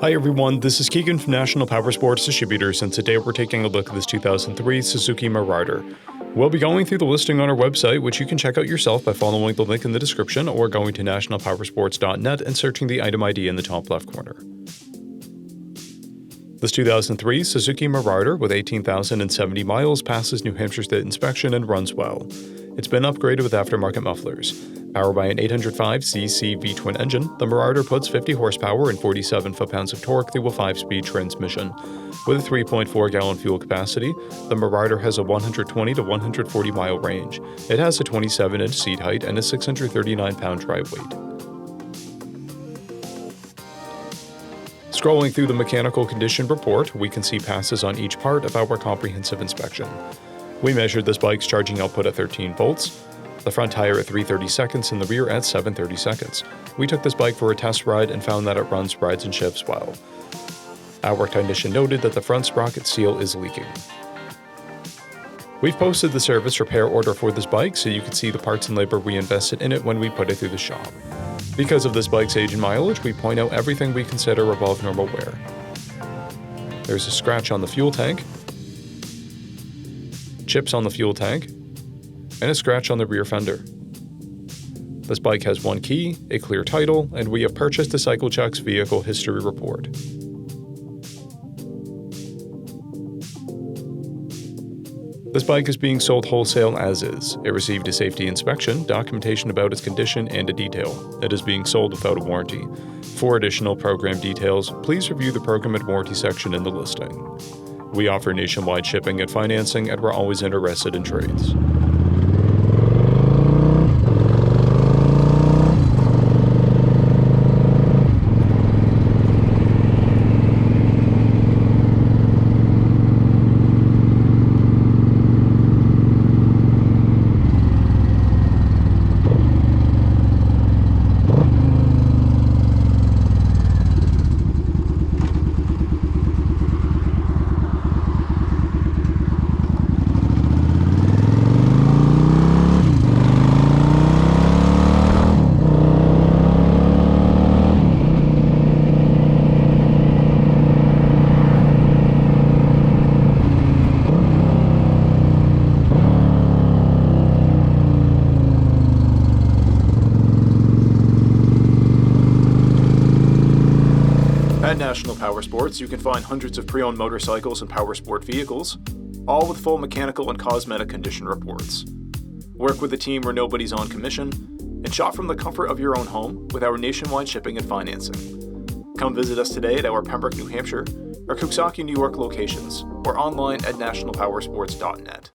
Hi everyone, this is Keegan from National Powersports Distributors, and today we're taking a look at this 2003 Suzuki Marauder. We'll be going through the listing on our website, which you can check out yourself by following the link in the description or going to nationalpowersports.net and searching the item ID in the top left corner. This 2003 Suzuki Marauder with 18,070 miles passes New Hampshire State inspection and runs well. It's been upgraded with aftermarket mufflers. Powered by an 805cc V-twin engine, the Marauder puts 50 horsepower and 47 foot-pounds of torque through a 5-speed transmission. With a 3.4-gallon fuel capacity, the Marauder has a 120 to 140 mile range. It has a 27-inch seat height and a 639-pound dry weight. Scrolling through the mechanical condition report, we can see passes on each part of our comprehensive inspection. We measured this bike's charging output at 13 volts, the front tire at 330 seconds and the rear at 730 seconds. We took this bike for a test ride and found that it runs, rides, and shifts well. Our technician noted that the front sprocket seal is leaking. We've posted the service repair order for this bike so you can see the parts and labor we invested in it when we put it through the shop. Because of this bike's age and mileage, we point out everything we consider above normal wear. There's a scratch on the fuel tank, chips on the fuel tank, and a scratch on the rear fender. This bike has one key, a clear title, and we have purchased a CycleCheck's vehicle history report. This bike is being sold wholesale as is. It received a safety inspection, documentation about its condition, and a detail. It is being sold without a warranty. For additional program details, please review the program and warranty section in the listing. We offer nationwide shipping and financing, and we're always interested in trades. At National Powersports, you can find hundreds of pre-owned motorcycles and powersport vehicles, all with full mechanical and cosmetic condition reports. Work with a team where nobody's on commission, and shop from the comfort of your own home with our nationwide shipping and financing. Come visit us today at our Pembroke, New Hampshire, or Coxsackie, New York locations, or online at nationalpowersports.net.